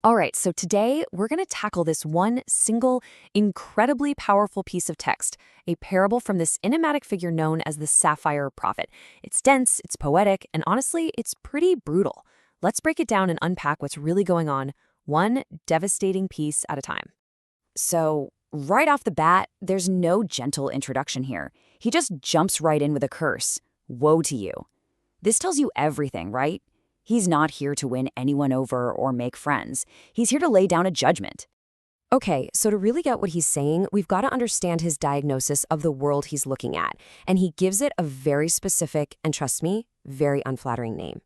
All right, so today we're going to tackle this one single, incredibly powerful piece of text, a parable from this enigmatic figure known as the Sapphire Prophet. It's dense, it's poetic, and honestly, it's pretty brutal. Let's break it down and unpack what's really going on, one devastating piece at a time. So, right off the bat, there's no gentle introduction here. He just jumps right in with a curse. Woe to you. This tells you everything, right? He's not here to win anyone over or make friends. He's here to lay down a judgment. Okay, so to really get what he's saying, we've got to understand his diagnosis of the world he's looking at, and he gives it a very specific, and trust me, very unflattering name.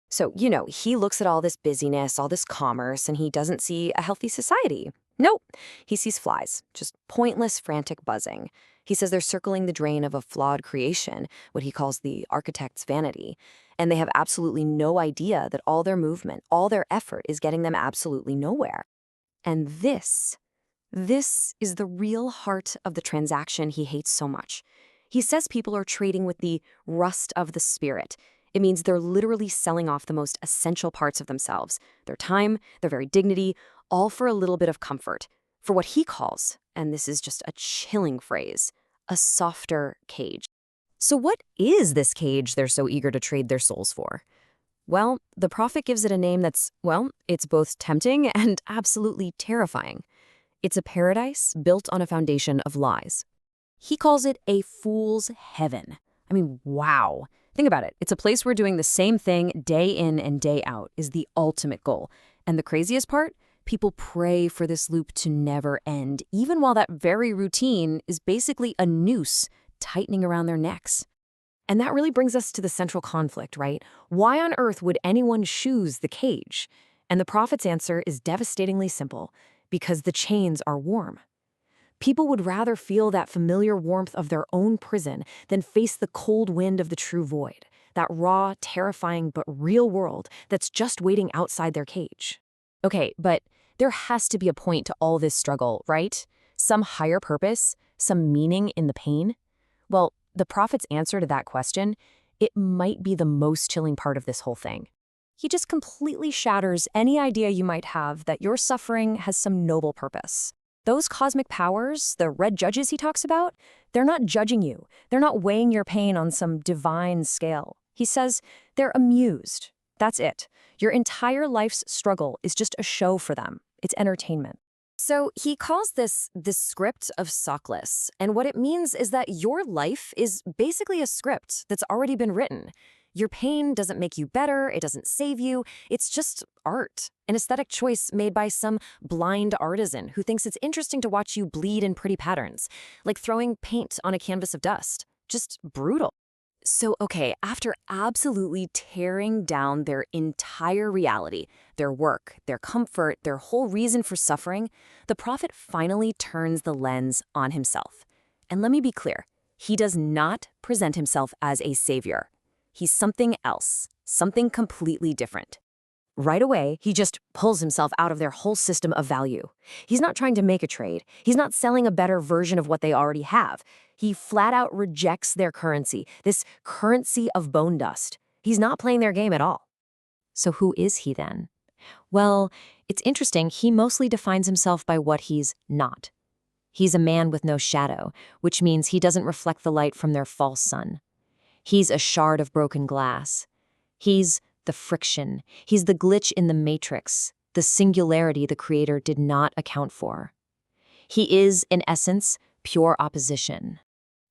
So, he looks at all this busyness, all this commerce, and he doesn't see a healthy society. Nope. He sees flies, just pointless, frantic buzzing. He says they're circling the drain of a flawed creation, what he calls the architect's vanity. And they have absolutely no idea that all their movement, all their effort is getting them absolutely nowhere. And this is the real heart of the transaction he hates so much. He says people are trading with the rust of the spirit. It means they're literally selling off the most essential parts of themselves, their time, their very dignity, all for a little bit of comfort, for what he calls, and this is just a chilling phrase, a softer cage. So what is this cage they're so eager to trade their souls for? Well, the prophet gives it a name that's, well, it's both tempting and absolutely terrifying. It's a paradise built on a foundation of lies. He calls it a fool's heaven. I mean, wow. Think about it. It's a place where doing the same thing day in and day out is the ultimate goal. And the craziest part? People pray for this loop to never end, even while that very routine is basically a noose tightening around their necks. And that really brings us to the central conflict, right? Why on earth would anyone choose the cage? And the prophet's answer is devastatingly simple: because the chains are warm. People would rather feel that familiar warmth of their own prison than face the cold wind of the true void, that raw, terrifying, but real world that's just waiting outside their cage. Okay, but there has to be a point to all this struggle, right? Some higher purpose, some meaning in the pain? Well, the prophet's answer to that question, it might be the most chilling part of this whole thing. He just completely shatters any idea you might have that your suffering has some noble purpose. Those cosmic powers, the red judges he talks about, they're not judging you. They're not weighing your pain on some divine scale. He says they're amused. That's it. Your entire life's struggle is just a show for them. It's entertainment. So he calls this the script of Sockless, and what it means is that your life is basically a script that's already been written. Your pain doesn't make you better, it doesn't save you, it's just art, an aesthetic choice made by some blind artisan who thinks it's interesting to watch you bleed in pretty patterns, like throwing paint on a canvas of dust. Just brutal. So, okay, after absolutely tearing down their entire reality, their work, their comfort, their whole reason for suffering, the prophet finally turns the lens on himself. And let me be clear, he does not present himself as a savior. He's something else, something completely different. Right away, he just pulls himself out of their whole system of value. He's not trying to make a trade. He's not selling a better version of what they already have. He flat out rejects their currency, this currency of bone dust. He's not playing their game at all. So who is he then? Well, it's interesting. He mostly defines himself by what he's not. He's a man with no shadow, which means he doesn't reflect the light from their false sun. He's a shard of broken glass. He's the friction. He's the glitch in the matrix, the singularity the creator did not account for. He is, in essence, pure opposition.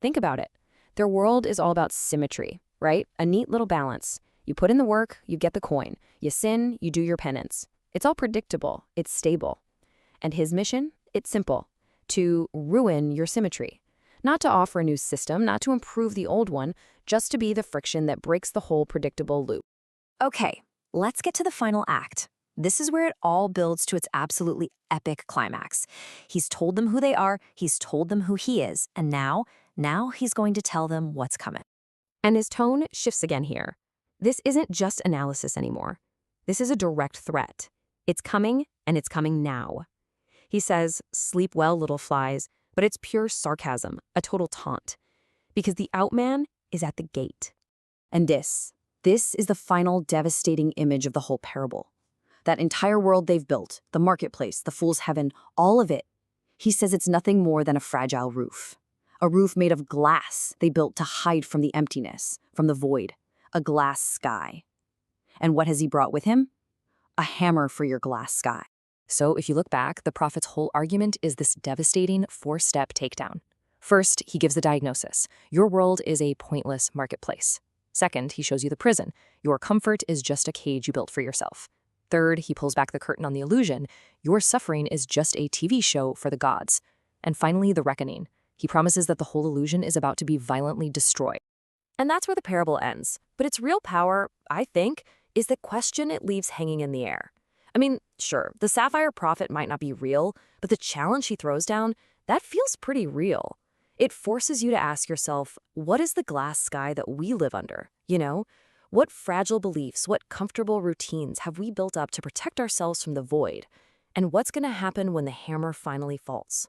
Think about it. Their world is all about symmetry, right? A neat little balance. You put in the work, you get the coin. You sin, you do your penance. It's all predictable. It's stable. And his mission? It's simple. To ruin your symmetry. Not to offer a new system, not to improve the old one, just to be the friction that breaks the whole predictable loop. Okay, let's get to the final act. This is where it all builds to its absolutely epic climax. He's told them who they are, he's told them who he is, and now he's going to tell them what's coming. And his tone shifts again here. This isn't just analysis anymore. This is a direct threat. It's coming, and it's coming now. He says, "Sleep well, little flies," but it's pure sarcasm, a total taunt. Because the outman is at the gate. And this is the final devastating image of the whole parable. That entire world they've built, the marketplace, the fool's heaven, all of it. He says it's nothing more than a fragile roof. A roof made of glass they built to hide from the emptiness, from the void. A glass sky. And what has he brought with him? A hammer for your glass sky. So if you look back, the prophet's whole argument is this devastating 4-step takedown. First, he gives the diagnosis. Your world is a pointless marketplace. Second, he shows you the prison. Your comfort is just a cage you built for yourself. Third, he pulls back the curtain on the illusion. Your suffering is just a TV show for the gods. And finally, the reckoning. He promises that the whole illusion is about to be violently destroyed. And that's where the parable ends. But its real power, I think, is the question it leaves hanging in the air. I mean, sure, the sapphire prophet might not be real, but the challenge he throws down, that feels pretty real. It forces you to ask yourself, what is the glass sky that we live under? You know, what fragile beliefs, what comfortable routines have we built up to protect ourselves from the void? And what's going to happen when the hammer finally falls?